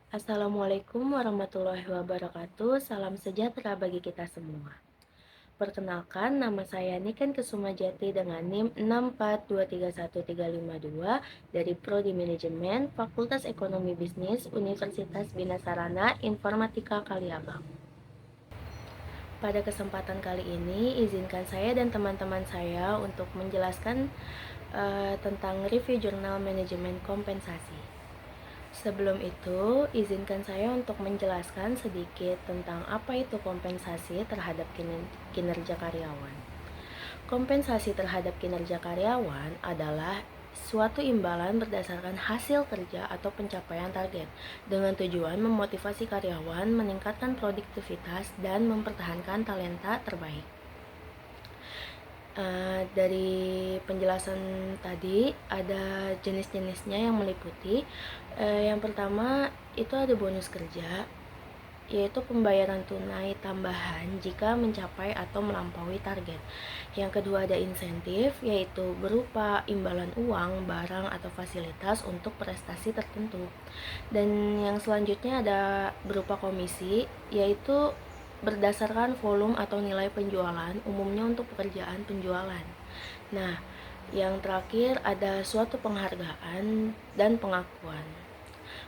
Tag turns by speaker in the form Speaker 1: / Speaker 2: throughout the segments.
Speaker 1: Assalamualaikum warahmatullahi wabarakatuh. Salam sejahtera bagi kita semua. Perkenalkan, nama saya Niken Kesumajati dengan NIM 6423132 dari Prodi Manajemen Fakultas Ekonomi Bisnis Universitas Bina Sarana Informatika Kaliabang. Pada kesempatan kali ini, izinkan saya dan teman-teman saya untuk menjelaskan tentang review jurnal manajemen kompensasi. Sebelum itu, izinkan saya untuk menjelaskan sedikit tentang apa itu kompensasi terhadap kinerja karyawan. Kompensasi terhadap kinerja karyawan adalah suatu imbalan berdasarkan hasil kerja atau pencapaian target dengan tujuan memotivasi karyawan meningkatkan produktivitas dan mempertahankan talenta terbaik. Dari penjelasan tadi ada jenis-jenisnya yang meliputi yang pertama itu ada bonus kerja, yaitu pembayaran tunai tambahan jika mencapai atau melampaui target. Yang kedua ada insentif, yaitu berupa imbalan uang, barang, atau fasilitas untuk prestasi tertentu. Dan yang selanjutnya ada berupa komisi, yaitu berdasarkan volume atau nilai penjualan, umumnya untuk pekerjaan penjualan. Nah, yang terakhir ada suatu penghargaan dan pengakuan.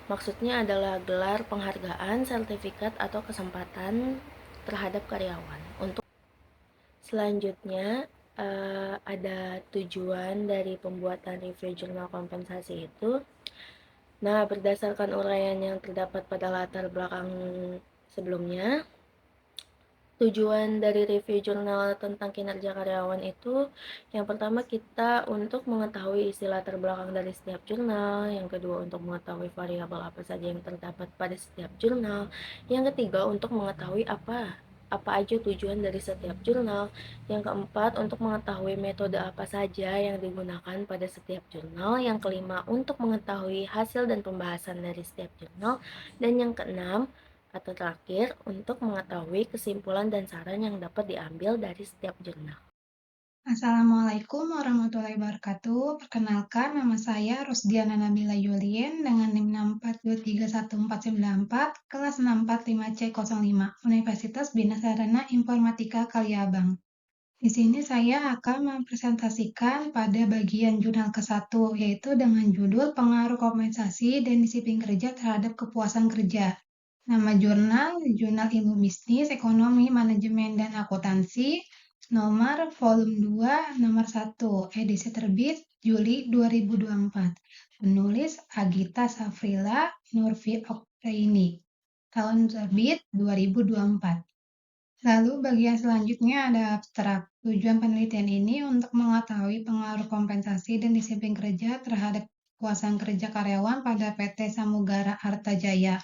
Speaker 1: Maksudnya adalah gelar penghargaan, sertifikat, atau kesempatan terhadap karyawan. Untuk selanjutnya ada tujuan dari pembuatan review jurnal kompensasi itu. Nah, berdasarkan uraian yang terdapat pada latar belakang sebelumnya, tujuan dari review jurnal tentang kinerja karyawan itu yang pertama kita untuk mengetahui isi latar belakang dari setiap jurnal, yang kedua untuk mengetahui variabel apa saja yang terdapat pada setiap jurnal, yang ketiga untuk mengetahui apa aja tujuan dari setiap jurnal, yang keempat untuk mengetahui metode apa saja yang digunakan pada setiap jurnal, yang kelima untuk mengetahui hasil dan pembahasan dari setiap jurnal, dan yang keenam atau terakhir untuk mengetahui kesimpulan dan saran yang dapat diambil dari setiap jurnal.
Speaker 2: Assalamualaikum warahmatullahi wabarakatuh. Perkenalkan, nama saya Rusdiana Nabila Yulien dengan NIM 642311494, kelas 645C05, Universitas Bina Sarana Informatika Kaliabang. Di sini saya akan mempresentasikan pada bagian jurnal ke-1, yaitu dengan judul Pengaruh Kompensasi dan Disiplin Kerja terhadap Kepuasan Kerja. Nama jurnal, Jurnal Ilmu Bisnis, Ekonomi, Manajemen, dan Akuntansi, nomor volume 2, nomor 1, edisi terbit Juli 2024. Penulis Agita Safrila Nurfi Oktaini. Tahun terbit 2024. Lalu bagian selanjutnya ada abstrak. Tujuan penelitian ini untuk mengetahui pengaruh kompensasi dan disiplin kerja terhadap kepuasan kerja karyawan pada PT Samugara Arta Jaya.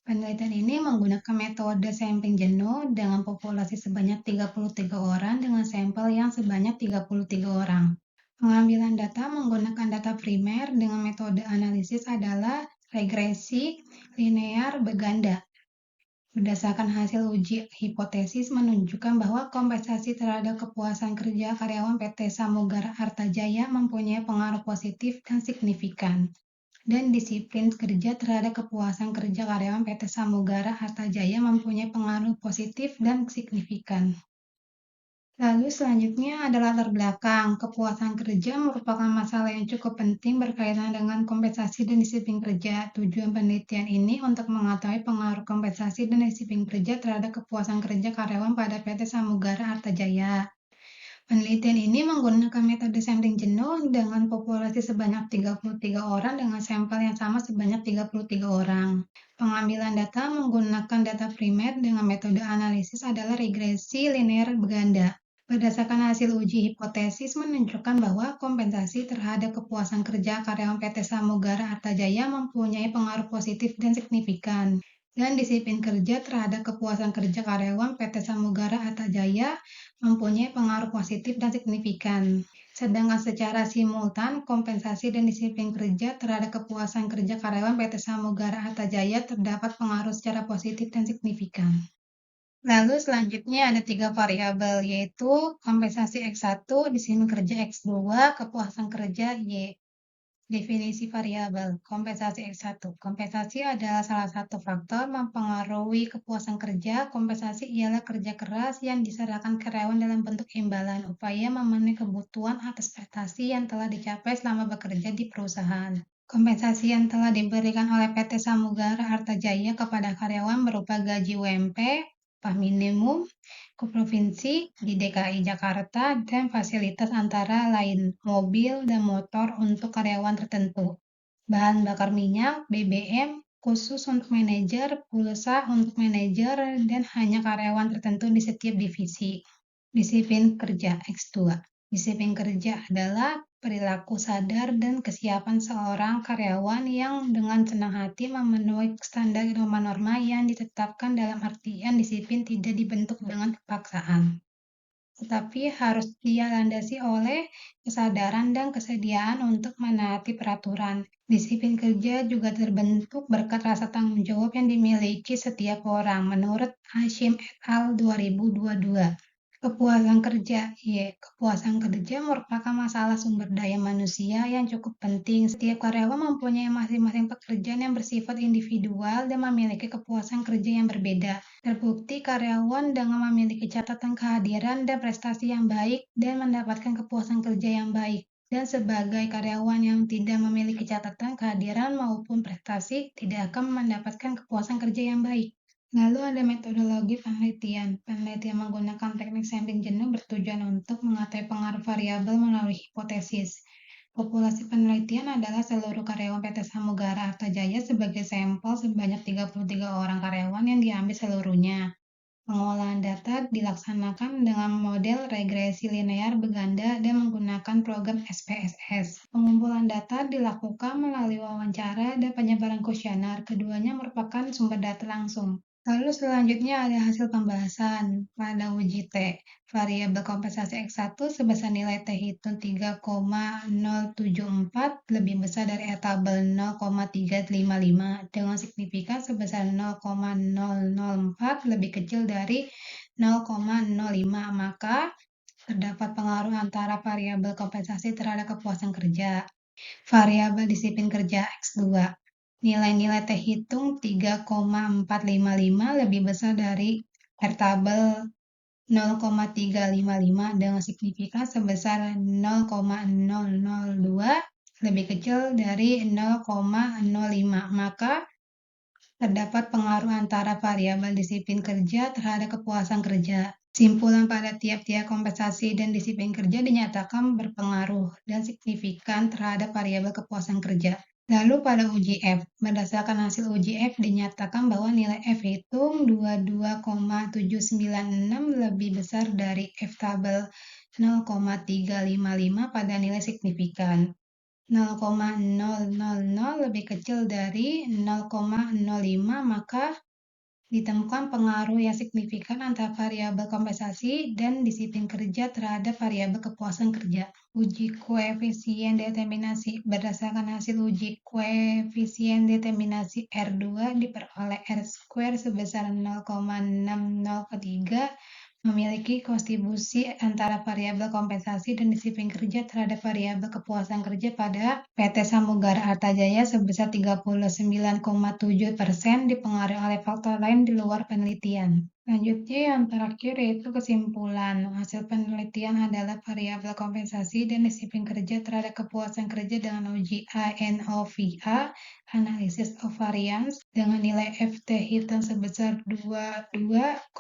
Speaker 2: Penelitian ini menggunakan metode sampling jenuh dengan populasi sebanyak 33 orang dengan sampel yang sebanyak 33 orang. Pengambilan data menggunakan data primer dengan metode analisis adalah regresi linear berganda. Berdasarkan hasil uji hipotesis menunjukkan bahwa kompensasi terhadap kepuasan kerja karyawan PT Samugara Arta Jaya mempunyai pengaruh positif dan signifikan. Dan disiplin kerja terhadap kepuasan kerja karyawan PT Samugara Arta Jaya mempunyai pengaruh positif dan signifikan. Lalu selanjutnya adalah latar belakang. Kepuasan kerja merupakan masalah yang cukup penting berkaitan dengan kompensasi dan disiplin kerja. Tujuan penelitian ini untuk mengetahui pengaruh kompensasi dan disiplin kerja terhadap kepuasan kerja karyawan pada PT Samugara Arta Jaya. Penelitian ini menggunakan metode sampling jenuh dengan populasi sebanyak 33 orang dengan sampel yang sama sebanyak 33 orang. Pengambilan data menggunakan data primer dengan metode analisis adalah regresi linear berganda. Berdasarkan hasil uji hipotesis menunjukkan bahwa kompensasi terhadap kepuasan kerja karyawan PT Samugara Arta Jaya mempunyai pengaruh positif dan signifikan. Dan disiplin kerja terhadap kepuasan kerja karyawan PT Samugara Arta Jaya mempunyai pengaruh positif dan signifikan. Sedangkan secara simultan, kompensasi dan disiplin kerja terhadap kepuasan kerja karyawan PT Samugara Arta Jaya terdapat pengaruh secara positif dan signifikan. Lalu selanjutnya ada 3 variabel, yaitu kompensasi X1, disiplin kerja X2, kepuasan kerja Y. Definisi variabel, kompensasi X1. Kompensasi adalah salah satu faktor mempengaruhi kepuasan kerja. Kompensasi ialah kerja keras yang diserahkan karyawan dalam bentuk imbalan, upaya memenuhi kebutuhan atas prestasi yang telah dicapai selama bekerja di perusahaan. Kompensasi yang telah diberikan oleh PT Samugara Arta Jaya kepada karyawan berupa gaji UMP, upah minimum, ke provinsi di DKI Jakarta dan fasilitas antara lain mobil dan motor untuk karyawan tertentu, bahan bakar minyak, BBM, khusus untuk manajer, pulsa untuk manajer, dan hanya karyawan tertentu di setiap divisi. Disiplin kerja X2. Disiplin kerja adalah perilaku sadar dan kesiapan seorang karyawan yang dengan senang hati memenuhi standar norma-norma yang ditetapkan, dalam artian disiplin tidak dibentuk dengan paksaan, tetapi harus dia landasi oleh kesadaran dan kesediaan untuk menaati peraturan. Disiplin kerja juga terbentuk berkat rasa tanggung jawab yang dimiliki setiap orang, menurut Hashim et al. 2022. Kepuasan kerja, kepuasan kerja merupakan masalah sumber daya manusia yang cukup penting. Setiap karyawan mempunyai masing-masing pekerjaan yang bersifat individual dan memiliki kepuasan kerja yang berbeda. Terbukti karyawan dengan memiliki catatan kehadiran dan prestasi yang baik dan mendapatkan kepuasan kerja yang baik. Dan sebagai karyawan yang tidak memiliki catatan kehadiran maupun prestasi, tidak akan mendapatkan kepuasan kerja yang baik. Lalu ada metodologi penelitian. Penelitian menggunakan teknik sampling jenuh bertujuan untuk mengetahui pengaruh variabel melalui hipotesis. Populasi penelitian adalah seluruh karyawan PT Samugara Arta Jaya sebagai sampel sebanyak 33 orang karyawan yang diambil seluruhnya. Pengolahan data dilaksanakan dengan model regresi linear berganda dan menggunakan program SPSS. Pengumpulan data dilakukan melalui wawancara dan penyebaran kuesioner. Keduanya merupakan sumber data langsung. Lalu selanjutnya ada hasil pembahasan pada uji T. Variabel kompensasi X1 sebesar nilai T hitung 3,074 lebih besar dari tabel 0,355 dengan signifikan sebesar 0,004 lebih kecil dari 0,05, maka terdapat pengaruh antara variabel kompensasi terhadap kepuasan kerja. Variabel disiplin kerja X2. Nilai-nilai T hitung 3,455 lebih besar dari tabel 0,355 dengan signifikan sebesar 0,002 lebih kecil dari 0,05, maka terdapat pengaruh antara variabel disiplin kerja terhadap kepuasan kerja. Simpulan pada tiap-tiap kompensasi dan disiplin kerja dinyatakan berpengaruh dan signifikan terhadap variabel kepuasan kerja. Lalu pada uji F, berdasarkan hasil uji F dinyatakan bahwa nilai F hitung 22,796 lebih besar dari F tabel 0,355 pada nilai signifikan. 0,000 lebih kecil dari 0,05, maka ditemukan pengaruh yang signifikan antara variabel kompensasi dan disiplin kerja terhadap variabel kepuasan kerja. Uji koefisien determinasi. Berdasarkan hasil uji koefisien determinasi R2 diperoleh R² sebesar 0,603 memiliki kontribusi antara variabel kompensasi dan disiplin kerja terhadap variabel kepuasan kerja pada PT Samugara Arta Jaya sebesar 39,7%, dipengaruhi oleh faktor lain di luar penelitian. Selanjutnya yang terakhir yaitu kesimpulan. Hasil penelitian adalah variabel kompensasi dan disiplin kerja terhadap kepuasan kerja dengan uji ANOVA, Analysis of Variance, dengan nilai FT hitung sebesar 22,796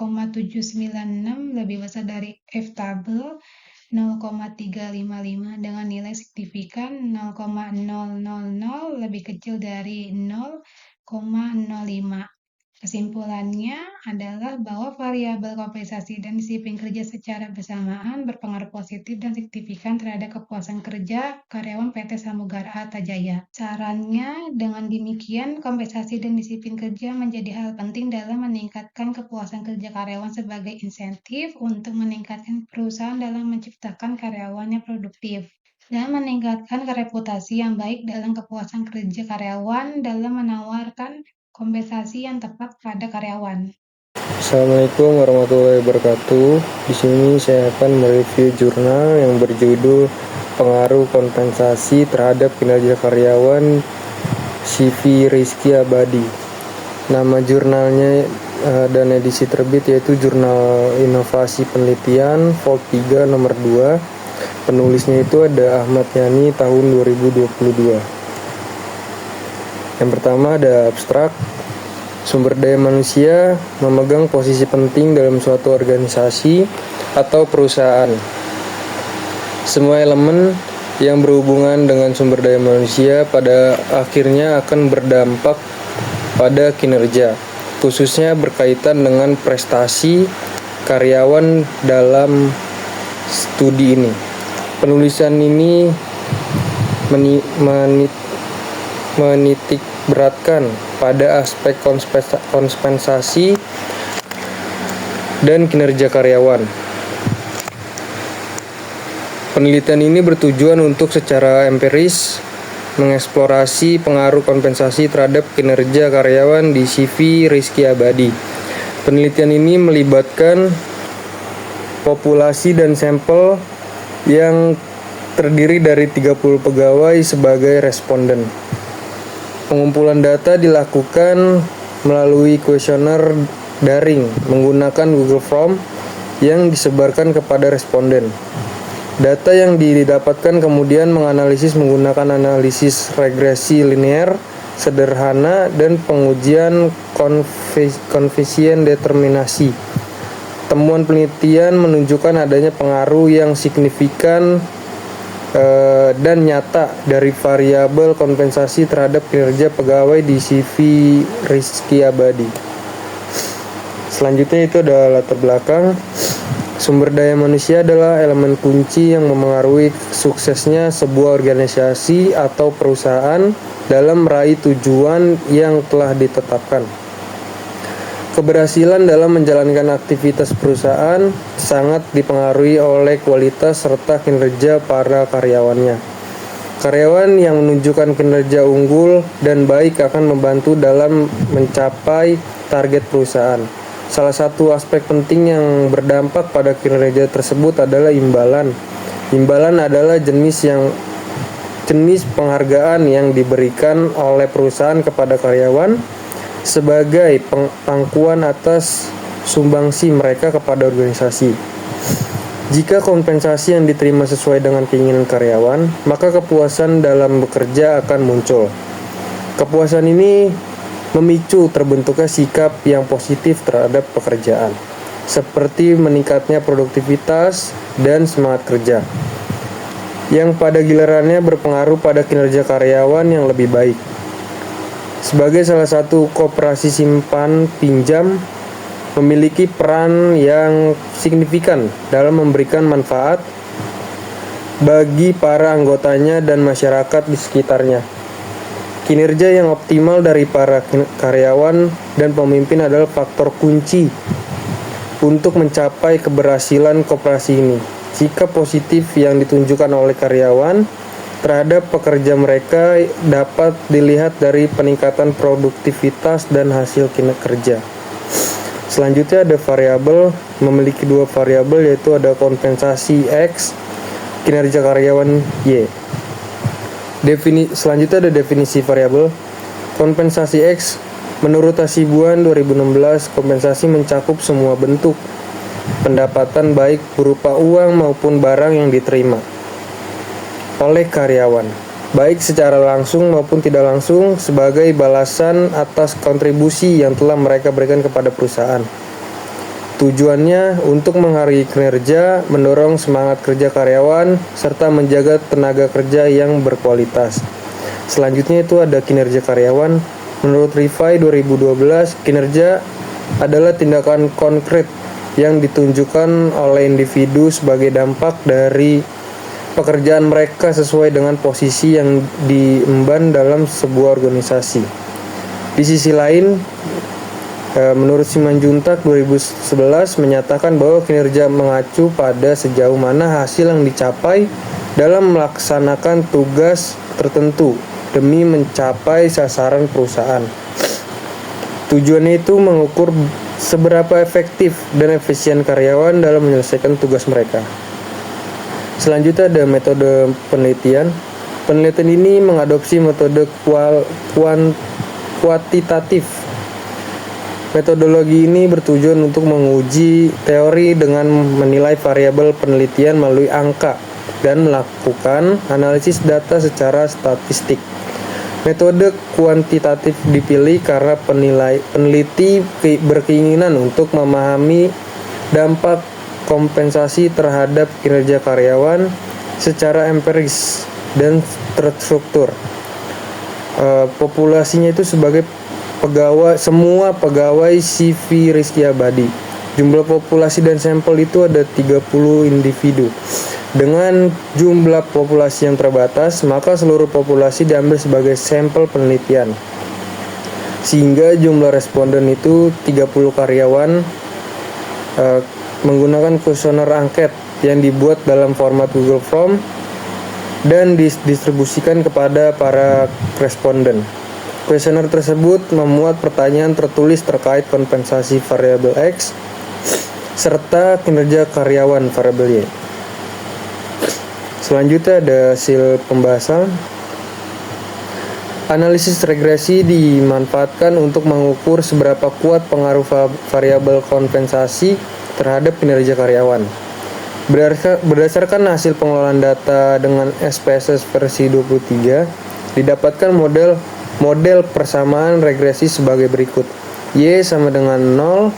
Speaker 2: lebih besar dari F tabel 0,355 dengan nilai signifikan 0,000 lebih kecil dari 0,05. Kesimpulannya adalah bahwa variabel kompensasi dan disiplin kerja secara bersamaan berpengaruh positif dan signifikan terhadap kepuasan kerja karyawan PT Samugara Arta Jaya. Sarannya, dengan demikian kompensasi dan disiplin kerja menjadi hal penting dalam meningkatkan kepuasan kerja karyawan sebagai insentif untuk meningkatkan perusahaan dalam menciptakan karyawan yang produktif dan meningkatkan reputasi yang baik dalam kepuasan kerja karyawan dalam menawarkan kompensasi yang tepat pada karyawan.
Speaker 3: Assalamualaikum warahmatullahi wabarakatuh. Di sini saya akan mereview jurnal yang berjudul pengaruh kompensasi terhadap kinerja karyawan CV Rizky Abadi. Nama jurnalnya dan edisi terbit yaitu Jurnal Inovasi Penelitian Volt 3 nomor 2. Penulisnya itu ada Ahmad Yani tahun 2022. Yang pertama ada abstrak. Sumber daya manusia memegang posisi penting dalam suatu organisasi atau perusahaan. Semua elemen yang berhubungan dengan sumber daya manusia pada akhirnya akan berdampak pada kinerja, khususnya berkaitan dengan prestasi karyawan dalam studi ini. Penulisan ini menitik beratkan pada aspek kompensasi dan kinerja karyawan. Penelitian ini bertujuan untuk secara empiris mengeksplorasi pengaruh kompensasi terhadap kinerja karyawan di CV Rizky Abadi. Penelitian ini melibatkan populasi dan sampel yang terdiri dari 30 pegawai sebagai responden. Pengumpulan data dilakukan melalui kuesioner daring menggunakan Google Form yang disebarkan kepada responden. Data yang didapatkan kemudian menganalisis menggunakan analisis regresi linear sederhana dan pengujian koefisien determinasi. Temuan penelitian menunjukkan adanya pengaruh yang signifikan dan nyata dari variabel kompensasi terhadap kinerja pegawai di CV Rizky Abadi. Selanjutnya itu ada latar belakang. Sumber daya manusia adalah elemen kunci yang memengaruhi suksesnya sebuah organisasi atau perusahaan dalam meraih tujuan yang telah ditetapkan. Keberhasilan dalam menjalankan aktivitas perusahaan sangat dipengaruhi oleh kualitas serta kinerja para karyawannya. Karyawan yang menunjukkan kinerja unggul dan baik akan membantu dalam mencapai target perusahaan. Salah satu aspek penting yang berdampak pada kinerja tersebut adalah imbalan. Imbalan adalah jenis penghargaan yang diberikan oleh perusahaan kepada karyawan sebagai pangkuan atas sumbangsi mereka kepada organisasi. Jika kompensasi yang diterima sesuai dengan keinginan karyawan, maka kepuasan dalam bekerja akan muncul. Kepuasan ini memicu terbentuknya sikap yang positif terhadap pekerjaan, seperti meningkatnya produktivitas dan semangat kerja, yang pada gilirannya berpengaruh pada kinerja karyawan yang lebih baik. Sebagai salah satu koperasi simpan pinjam, memiliki peran yang signifikan dalam memberikan manfaat bagi para anggotanya dan masyarakat di sekitarnya. Kinerja yang optimal dari para karyawan dan pemimpin adalah faktor kunci untuk mencapai keberhasilan koperasi ini. Sikap positif yang ditunjukkan oleh karyawan terhadap pekerja mereka dapat dilihat dari peningkatan produktivitas dan hasil kerja. Selanjutnya ada variabel, memiliki dua variabel yaitu ada kompensasi X, kinerja karyawan Y. Selanjutnya ada definisi variabel. Kompensasi X menurut Hasibuan 2016, kompensasi mencakup semua bentuk pendapatan baik berupa uang maupun barang yang diterima oleh karyawan, baik secara langsung maupun tidak langsung sebagai balasan atas kontribusi yang telah mereka berikan kepada perusahaan. Tujuannya untuk menghargai kinerja, mendorong semangat kerja karyawan, serta menjaga tenaga kerja yang berkualitas. Selanjutnya itu ada kinerja karyawan. Menurut Rifai 2012, kinerja adalah tindakan konkret yang ditunjukkan oleh individu sebagai dampak dari pekerjaan mereka sesuai dengan posisi yang diemban dalam sebuah organisasi. Di sisi lain, menurut Simanjuntak 2011 menyatakan bahwa kinerja mengacu pada sejauh mana hasil yang dicapai dalam melaksanakan tugas tertentu demi mencapai sasaran perusahaan. Tujuannya itu mengukur seberapa efektif dan efisien karyawan dalam menyelesaikan tugas mereka. Selanjutnya ada metode penelitian. Penelitian ini mengadopsi metode kuantitatif. Metodologi ini bertujuan untuk menguji teori dengan menilai variabel penelitian melalui angka dan melakukan analisis data secara statistik. Metode kuantitatif dipilih karena peneliti berkeinginan untuk memahami dampak kompensasi terhadap kinerja karyawan secara empiris dan terstruktur. Populasinya itu sebagai semua pegawai CV Rizky Abadi. Jumlah populasi dan sampel itu ada 30 individu. Dengan jumlah populasi yang terbatas, maka seluruh populasi diambil sebagai sampel penelitian. Sehingga jumlah responden itu 30 karyawan menggunakan kuesioner angket yang dibuat dalam format Google Form dan didistribusikan kepada para responden. Kuesioner tersebut memuat pertanyaan tertulis terkait kompensasi variabel X serta kinerja karyawan variabel Y. Selanjutnya ada hasil pembahasan. Analisis regresi dimanfaatkan untuk mengukur seberapa kuat pengaruh variabel kompensasi terhadap kinerja karyawan. Berdasarkan hasil pengelolaan data dengan SPSS versi 23, didapatkan model persamaan regresi sebagai berikut. Y sama dengan 0,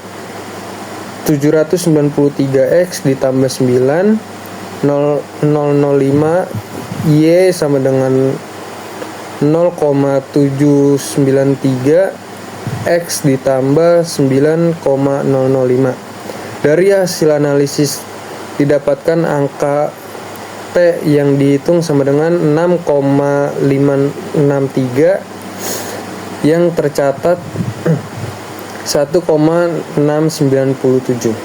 Speaker 3: 793X ditambah 9, 0,05, Y sama dengan 0,793, X ditambah 9,005. Dari hasil analisis didapatkan angka T yang dihitung sama dengan 6,563 yang tercatat 1,697.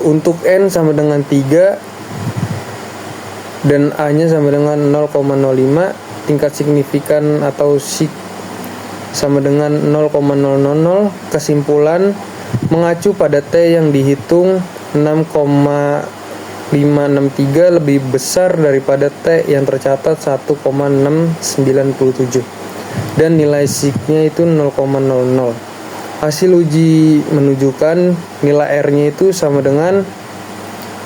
Speaker 3: Untuk N sama dengan 3 dan A-nya sama dengan 0,05, tingkat signifikan atau sama dengan 0,000. Kesimpulan mengacu pada T yang dihitung 6,563 lebih besar daripada T yang tercatat 1,697 dan nilai signya itu 0,00. Hasil uji menunjukkan nilai R-nya itu sama dengan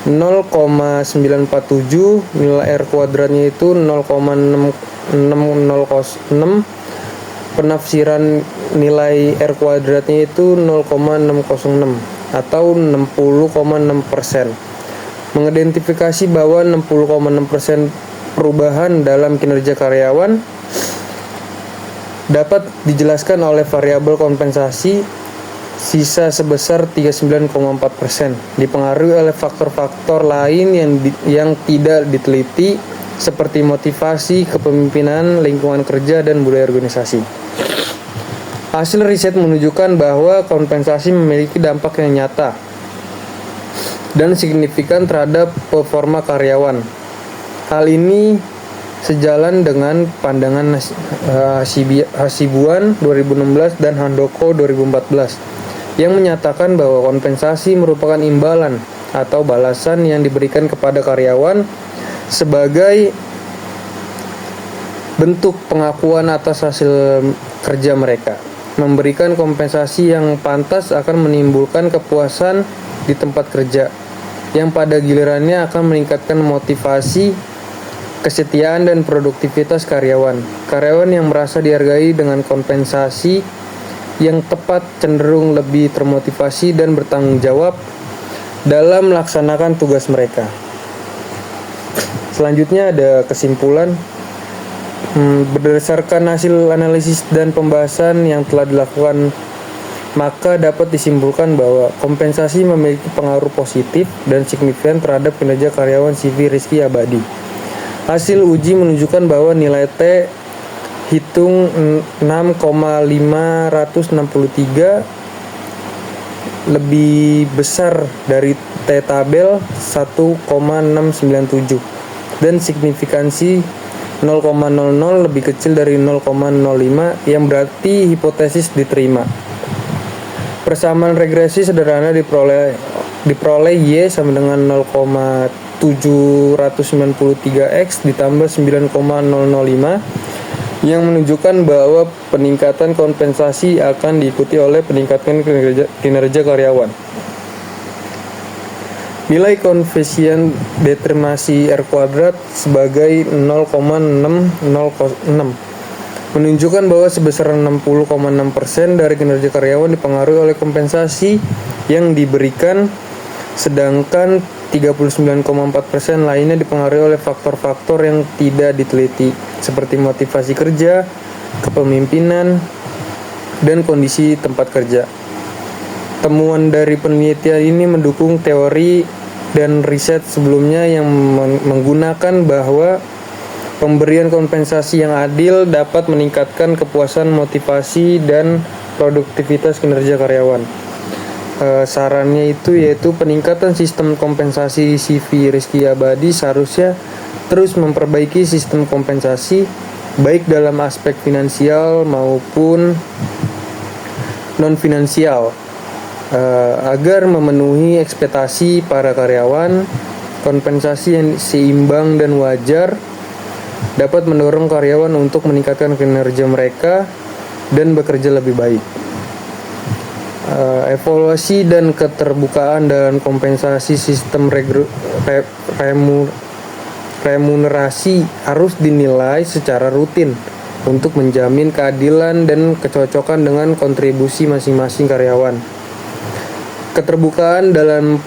Speaker 3: 0,947, nilai R kuadratnya itu 0,6606, penafsiran nilai R kuadratnya itu 0,606 atau 60,6%. Mengidentifikasi bahwa 60,6% perubahan dalam kinerja karyawan dapat dijelaskan oleh variabel kompensasi, sisa sebesar 39,4% dipengaruhi oleh faktor-faktor lain yang tidak diteliti seperti motivasi, kepemimpinan, lingkungan kerja, dan budaya organisasi. Hasil riset menunjukkan bahwa kompensasi memiliki dampak yang nyata dan signifikan terhadap performa karyawan. Hal ini sejalan dengan pandangan Hasibuan 2016 dan Handoko 2014 yang menyatakan bahwa kompensasi merupakan imbalan atau balasan yang diberikan kepada karyawan sebagai bentuk pengakuan atas hasil kerja mereka. Memberikan kompensasi yang pantas akan menimbulkan kepuasan di tempat kerja, yang pada gilirannya akan meningkatkan motivasi, kesetiaan, dan produktivitas karyawan. Karyawan yang merasa dihargai dengan kompensasi yang tepat cenderung lebih termotivasi dan bertanggung jawab dalam melaksanakan tugas mereka. Selanjutnya ada kesimpulan. Berdasarkan hasil analisis dan pembahasan yang telah dilakukan, maka dapat disimpulkan bahwa kompensasi memiliki pengaruh positif dan signifikan terhadap kinerja karyawan CV Rizky Abadi. Hasil uji menunjukkan bahwa nilai T hitung 6,563 lebih besar dari T tabel 1,697 dan signifikansi 0,00 lebih kecil dari 0,05 yang berarti hipotesis diterima. Persamaan regresi sederhana diperoleh Y sama dengan 0,793X ditambah 9,005 yang menunjukkan bahwa peningkatan kompensasi akan diikuti oleh peningkatan kinerja karyawan. Nilai koefisien determinasi R kuadrat sebagai 0,606 menunjukkan bahwa sebesar 60,6% dari kinerja karyawan dipengaruhi oleh kompensasi yang diberikan, sedangkan 39,4% lainnya dipengaruhi oleh faktor-faktor yang tidak diteliti, seperti motivasi kerja, kepemimpinan, dan kondisi tempat kerja. Temuan dari penelitian ini mendukung teori dan riset sebelumnya yang menggunakan bahwa pemberian kompensasi yang adil dapat meningkatkan kepuasan, motivasi, dan produktivitas kinerja karyawan. Sarannya itu yaitu peningkatan sistem kompensasi CV Rizky Abadi seharusnya terus memperbaiki sistem kompensasi baik dalam aspek finansial maupun non-finansial agar memenuhi ekspektasi para karyawan. Kompensasi yang seimbang dan wajar dapat mendorong karyawan untuk meningkatkan kinerja mereka dan bekerja lebih baik. Evaluasi dan keterbukaan dalam kompensasi sistem remunerasi harus dinilai secara rutin untuk menjamin keadilan dan kecocokan dengan kontribusi masing-masing karyawan. Keterbukaan dalam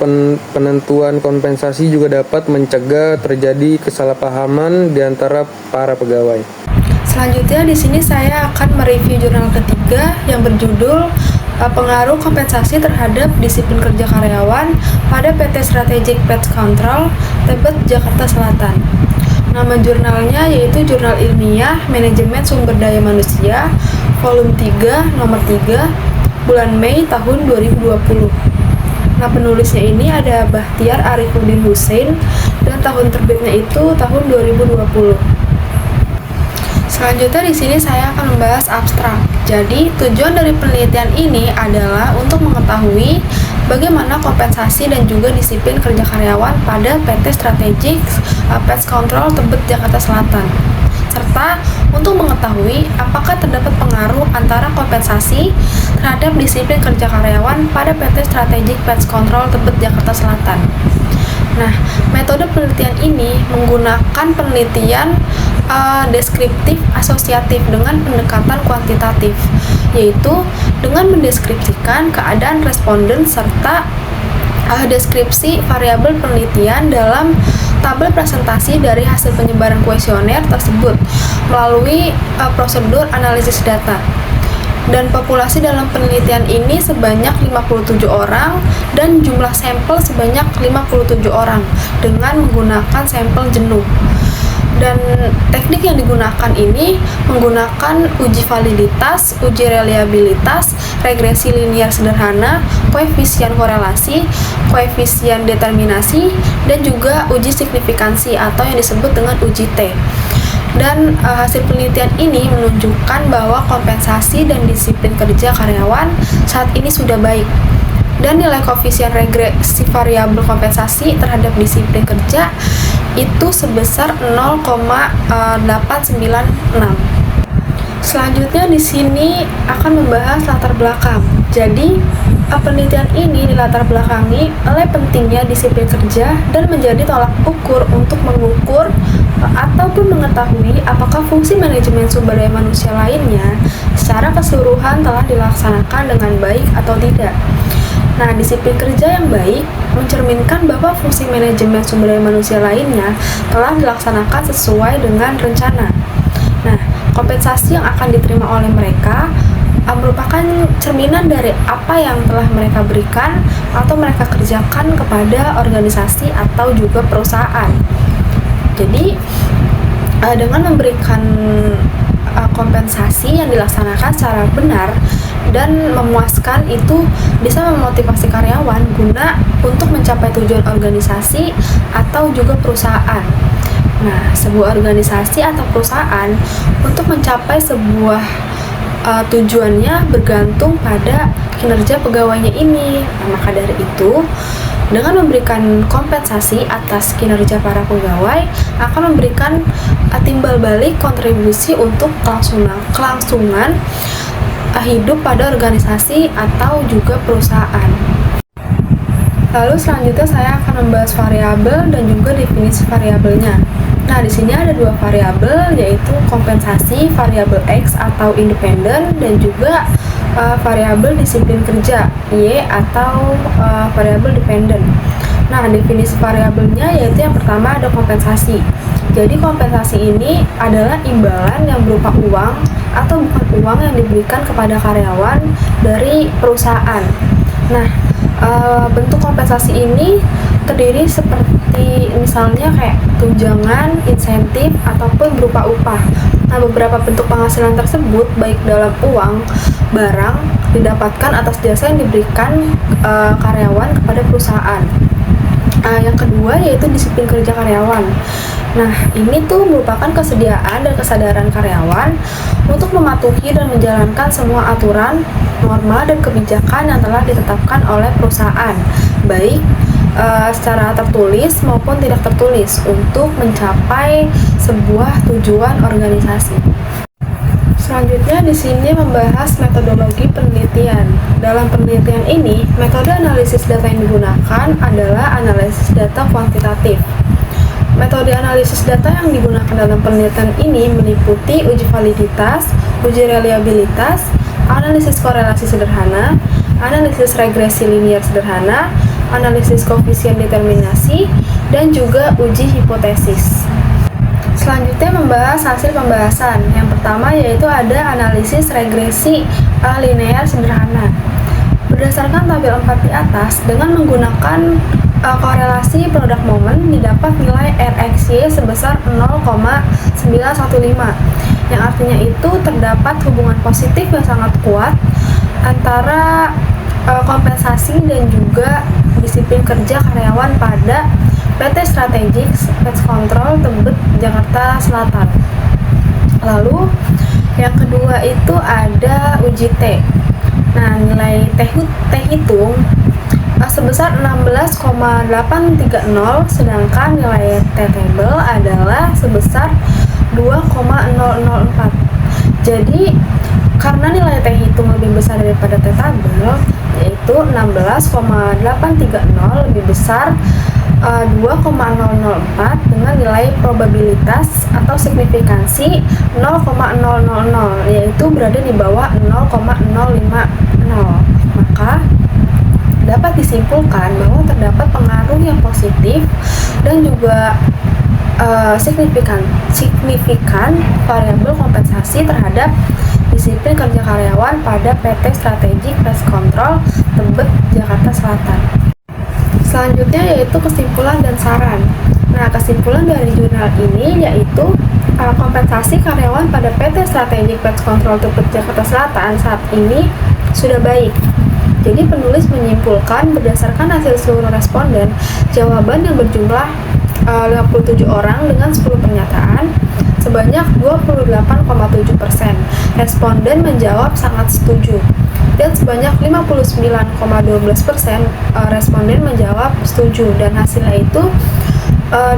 Speaker 3: penentuan kompensasi juga dapat mencegah terjadi kesalahpahaman di antara para pegawai.
Speaker 4: Selanjutnya di sini saya akan mereview jurnal ketiga yang berjudul Pengaruh Kompensasi Terhadap Disiplin Kerja Karyawan pada PT Strategic Pest Control, Tebet, Jakarta Selatan. Nama jurnalnya yaitu Jurnal Ilmiah Manajemen Sumber Daya Manusia, Volume 3, Nomor 3, bulan Mei tahun 2020. Nah, penulisnya ini ada Bahtiar Arifuddin Hussein dan tahun terbitnya itu tahun 2020. Selanjutnya di sini saya akan membahas abstrak. Jadi, tujuan dari penelitian ini adalah untuk mengetahui bagaimana kompensasi dan juga disiplin kerja karyawan pada PT Strategic Pest Control Tebet, Jakarta Selatan. Serta untuk mengetahui apakah terdapat pengaruh antara kompensasi terhadap disiplin kerja karyawan pada PT Strategic Pest Control Tebet, Jakarta Selatan. Nah, metode penelitian ini menggunakan penelitian deskriptif asosiatif dengan pendekatan kuantitatif, yaitu dengan mendeskripsikan keadaan responden serta deskripsi variabel penelitian dalam tabel presentasi dari hasil penyebaran kuesioner tersebut melalui prosedur analisis data. Dan populasi dalam penelitian ini sebanyak 57 orang dan jumlah sampel sebanyak 57 orang dengan menggunakan sampel jenuh. Dan teknik yang digunakan ini menggunakan uji validitas, uji reliabilitas, regresi linear sederhana, koefisien korelasi, koefisien determinasi, dan juga uji signifikansi atau yang disebut dengan uji T. Dan hasil penelitian ini menunjukkan bahwa kompensasi dan disiplin kerja karyawan saat ini sudah baik. Dan nilai koefisien regresi variabel kompensasi terhadap disiplin kerja itu sebesar 0,896. Selanjutnya di sini akan membahas latar belakang. Jadi, penelitian ini dilatar belakangi oleh pentingnya disiplin kerja dan menjadi tolak ukur untuk mengukur ataupun mengetahui apakah fungsi manajemen sumber daya manusia lainnya secara keseluruhan telah dilaksanakan dengan baik atau tidak. Nah, disiplin kerja yang baik mencerminkan bahwa fungsi manajemen sumber daya manusia lainnya telah dilaksanakan sesuai dengan rencana. Nah, kompensasi yang akan diterima oleh mereka merupakan cerminan dari apa yang telah mereka berikan atau mereka kerjakan kepada organisasi atau juga perusahaan. Jadi, dengan memberikan kompensasi yang dilaksanakan secara benar dan memuaskan itu bisa memotivasi karyawan guna untuk mencapai tujuan organisasi atau juga perusahaan. Nah, sebuah organisasi atau perusahaan untuk mencapai sebuah tujuannya bergantung pada kinerja pegawainya ini. Nah, maka dari itu dengan memberikan kompensasi atas kinerja para pegawai akan memberikan timbal balik kontribusi untuk kelangsungan hidup pada organisasi atau juga perusahaan. Lalu selanjutnya saya akan membahas variabel dan juga definisi variabelnya. Nah, di sini ada dua variabel, yaitu kompensasi variabel X atau independen dan juga variabel disiplin kerja Y atau variabel dependen. Nah, definisi variabelnya yaitu yang pertama ada kompensasi. Jadi kompensasi ini adalah imbalan yang berupa uang atau bukan uang yang diberikan kepada karyawan dari perusahaan. Nah, bentuk kompensasi ini terdiri seperti misalnya kayak tunjangan, insentif, ataupun berupa upah. Nah, beberapa bentuk penghasilan tersebut baik dalam uang, barang, didapatkan atas jasa yang diberikan karyawan kepada perusahaan. Yang kedua yaitu disiplin kerja karyawan. Nah, ini tuh merupakan kesediaan dan kesadaran karyawan untuk mematuhi dan menjalankan semua aturan, norma, dan kebijakan yang telah ditetapkan oleh perusahaan, baik secara tertulis maupun tidak tertulis untuk mencapai sebuah tujuan organisasi. Selanjutnya di sini membahas metodologi penelitian. Dalam penelitian ini, metode analisis data yang digunakan adalah analisis data kuantitatif. Metode analisis data yang digunakan dalam penelitian ini meliputi uji validitas, uji reliabilitas, analisis korelasi sederhana, analisis regresi linear sederhana, analisis koefisien determinasi, dan juga uji hipotesis. Selanjutnya membahas hasil pembahasan. Yang pertama yaitu ada analisis regresi linear sederhana. Berdasarkan tabel 4 di atas, dengan menggunakan korelasi produk momen didapat nilai RxY sebesar 0,915, yang artinya itu terdapat hubungan positif yang sangat kuat antara kompensasi dan juga disiplin kerja karyawan pada PT Strategic Pest Control Tebet, Jakarta Selatan. Lalu yang kedua itu ada uji T. Nah, nilai T hitung sebesar 16,830, sedangkan nilai T table adalah sebesar 2,004. Jadi karena nilai T hitung lebih besar daripada T tabel, yaitu 16,830 lebih besar 2,004 dengan nilai probabilitas atau signifikansi 0,000, yaitu berada di bawah 0,050. Maka dapat disimpulkan bahwa terdapat pengaruh yang positif dan juga signifikan variabel kompensasi terhadap disiplin kerja karyawan pada PT Strategic Pest Control Tebet, Jakarta Selatan. Selanjutnya yaitu kesimpulan dan saran. Nah, kesimpulan dari jurnal ini yaitu kompensasi karyawan pada PT Strategic Pest Control Tebet, Jakarta Selatan saat ini sudah baik. Jadi penulis menyimpulkan berdasarkan hasil seluruh responden, jawaban yang berjumlah 57 orang dengan 10 pernyataan, sebanyak 28,7% responden menjawab sangat setuju, dan sebanyak 59,12% responden menjawab setuju, dan hasilnya itu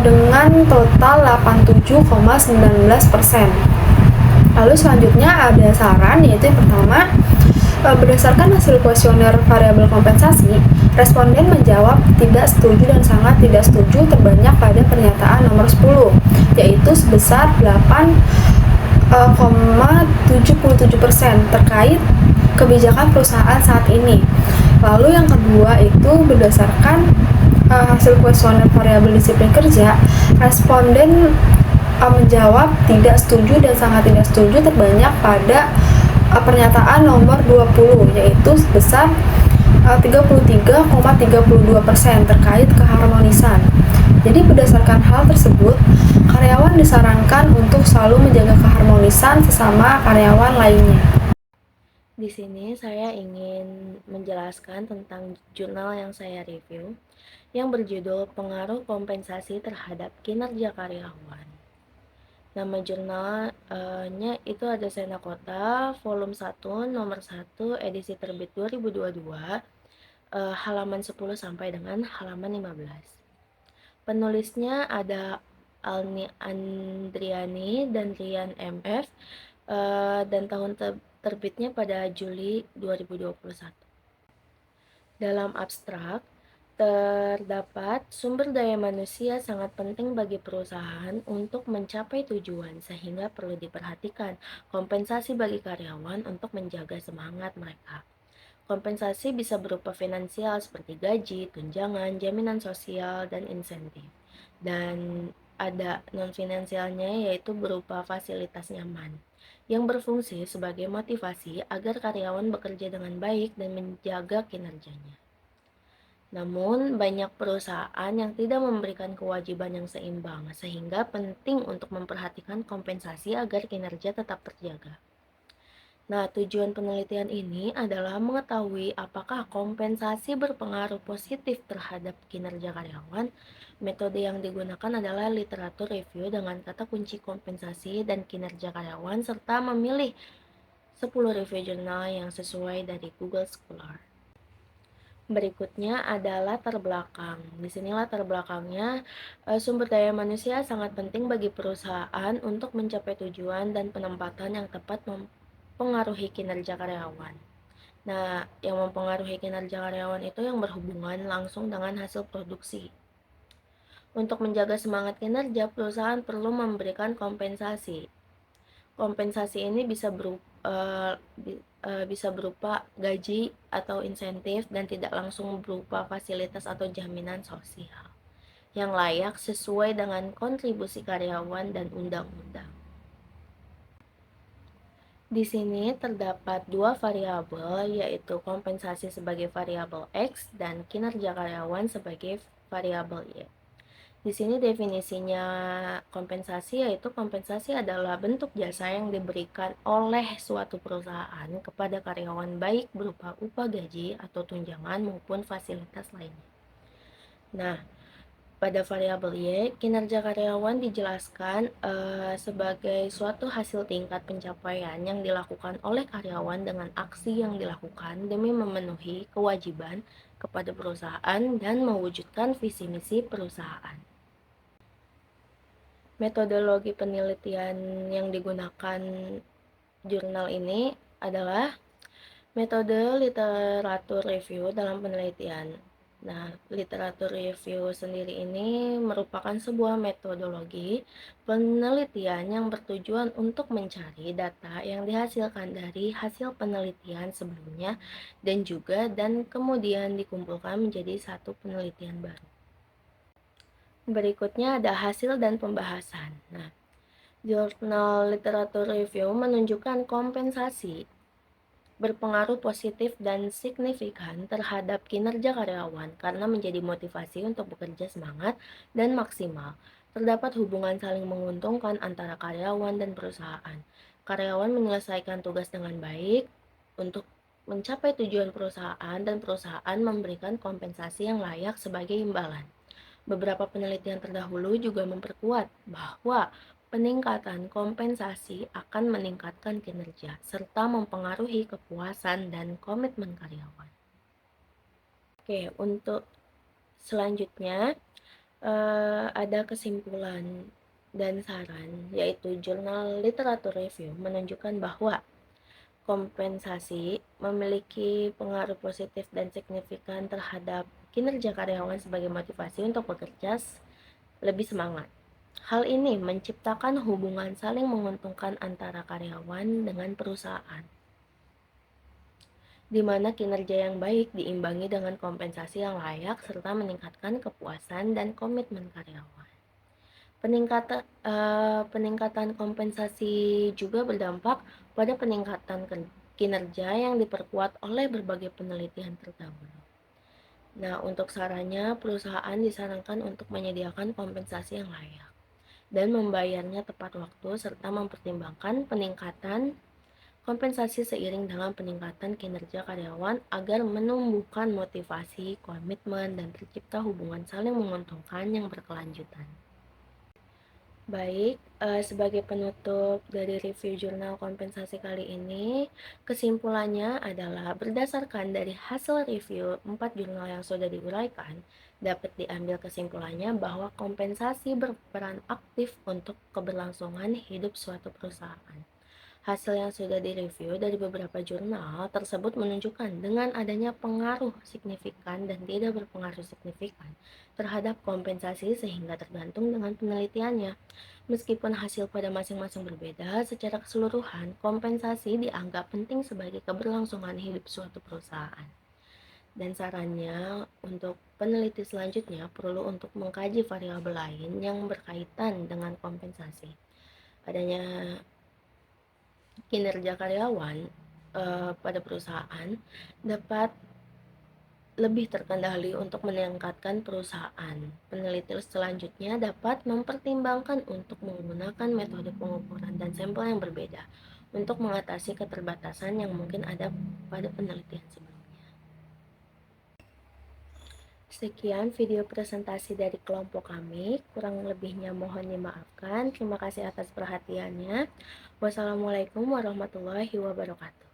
Speaker 4: dengan total 87,19%. Lalu selanjutnya ada saran, yaitu yang pertama, berdasarkan hasil kuesioner variabel kompensasi, responden menjawab tidak setuju dan sangat tidak setuju terbanyak pada pernyataan nomor 10, yaitu sebesar 8,77% terkait kebijakan perusahaan saat ini. Lalu yang kedua itu berdasarkan hasil kuesioner variabel disiplin kerja, responden menjawab tidak setuju dan sangat tidak setuju terbanyak pada pernyataan nomor 20, yaitu sebesar 33,32% terkait keharmonisan. Jadi berdasarkan hal tersebut, karyawan disarankan untuk selalu menjaga keharmonisan sesama karyawan lainnya.
Speaker 1: Di sini saya ingin menjelaskan tentang jurnal yang saya review yang berjudul Pengaruh Kompensasi Terhadap Kinerja Karyawan. Nama jurnalnya itu ada Senakota, volume 1, nomor 1, edisi terbit 2022, halaman 10 sampai dengan halaman 15. Penulisnya ada Alni Andriani dan Rian MF, dan tahun terbitnya pada Juli 2021. Dalam abstrak, terdapat sumber daya manusia sangat penting bagi perusahaan untuk mencapai tujuan, sehingga perlu diperhatikan kompensasi bagi karyawan untuk menjaga semangat mereka. Kompensasi bisa berupa finansial seperti gaji, tunjangan, jaminan sosial, dan insentif. Dan ada non-finansialnya, yaitu berupa fasilitas nyaman, yang berfungsi sebagai motivasi agar karyawan bekerja dengan baik dan menjaga kinerjanya. Namun, banyak perusahaan yang tidak memberikan kewajiban yang seimbang, sehingga penting untuk memperhatikan kompensasi agar kinerja tetap terjaga. Nah, tujuan penelitian ini adalah mengetahui apakah kompensasi berpengaruh positif terhadap kinerja karyawan. Metode yang digunakan adalah literatur review dengan kata kunci kompensasi dan kinerja karyawan, serta memilih 10 review jurnal yang sesuai dari Google Scholar. Berikutnya adalah latar belakang. Di sini latar belakangnya, sumber daya manusia sangat penting bagi perusahaan untuk mencapai tujuan dan penempatan yang tepat mempengaruhi kinerja karyawan. Nah, yang mempengaruhi kinerja karyawan itu yang berhubungan langsung dengan hasil produksi. Untuk menjaga semangat kinerja, perusahaan perlu memberikan kompensasi. Kompensasi ini bisa berupa gaji atau insentif dan tidak langsung berupa fasilitas atau jaminan sosial yang layak sesuai dengan kontribusi karyawan dan undang-undang. Di sini terdapat dua variabel, yaitu kompensasi sebagai variabel X dan kinerja karyawan sebagai variabel Y. Di sini definisinya kompensasi, yaitu kompensasi adalah bentuk jasa yang diberikan oleh suatu perusahaan kepada karyawan, baik berupa upah, gaji, atau tunjangan maupun fasilitas lainnya. Nah, pada variabel Y, kinerja karyawan dijelaskan sebagai suatu hasil tingkat pencapaian yang dilakukan oleh karyawan dengan aksi yang dilakukan demi memenuhi kewajiban kepada perusahaan dan mewujudkan visi misi perusahaan. Metodologi penelitian yang digunakan jurnal ini adalah metode literatur review dalam penelitian. Nah, literatur review sendiri ini merupakan sebuah metodologi penelitian yang bertujuan untuk mencari data yang dihasilkan dari hasil penelitian sebelumnya dan kemudian dikumpulkan menjadi satu penelitian baru. Berikutnya ada hasil dan pembahasan. Nah, jurnal literatur review menunjukkan kompensasi berpengaruh positif dan signifikan terhadap kinerja karyawan karena menjadi motivasi untuk bekerja semangat dan maksimal. Terdapat hubungan saling menguntungkan antara karyawan dan perusahaan. Karyawan menyelesaikan tugas dengan baik untuk mencapai tujuan perusahaan, dan perusahaan memberikan kompensasi yang layak sebagai imbalan. Beberapa penelitian terdahulu juga memperkuat bahwa peningkatan kompensasi akan meningkatkan kinerja serta mempengaruhi kepuasan dan komitmen karyawan. Oke, untuk selanjutnya ada kesimpulan dan saran, yaitu jurnal literatur review menunjukkan bahwa kompensasi memiliki pengaruh positif dan signifikan terhadap kinerja karyawan sebagai motivasi untuk bekerja lebih semangat. Hal ini menciptakan hubungan saling menguntungkan antara karyawan dengan perusahaan, di mana kinerja yang baik diimbangi dengan kompensasi yang layak serta meningkatkan kepuasan dan komitmen karyawan. Peningkatan kompensasi juga berdampak pada peningkatan kinerja yang diperkuat oleh berbagai penelitian terdahulu. Nah, untuk sarannya, perusahaan disarankan untuk menyediakan kompensasi yang layak dan membayarnya tepat waktu serta mempertimbangkan peningkatan kompensasi seiring dengan peningkatan kinerja karyawan agar menumbuhkan motivasi, komitmen, dan tercipta hubungan saling menguntungkan yang berkelanjutan. Baik, sebagai penutup dari review jurnal kompensasi kali ini, kesimpulannya adalah berdasarkan dari hasil review 4 jurnal yang sudah diuraikan, dapat diambil kesimpulannya bahwa kompensasi berperan aktif untuk keberlangsungan hidup suatu perusahaan. Hasil yang sudah direview dari beberapa jurnal tersebut menunjukkan dengan adanya pengaruh signifikan dan tidak berpengaruh signifikan terhadap kompensasi sehingga tergantung dengan penelitiannya. Meskipun hasil pada masing-masing berbeda, secara keseluruhan kompensasi dianggap penting sebagai keberlangsungan hidup suatu perusahaan. Dan sarannya untuk peneliti selanjutnya perlu untuk mengkaji variabel lain yang berkaitan dengan kompensasi. Adanya kinerja karyawan pada perusahaan dapat lebih terkendali untuk meningkatkan perusahaan. Peneliti selanjutnya dapat mempertimbangkan untuk menggunakan metode pengukuran dan sampel yang berbeda untuk mengatasi keterbatasan yang mungkin ada pada penelitian sebelumnya. Sekian video presentasi dari kelompok kami, kurang lebihnya mohon dimaafkan. Terima kasih atas perhatiannya. Wassalamualaikum warahmatullahi wabarakatuh.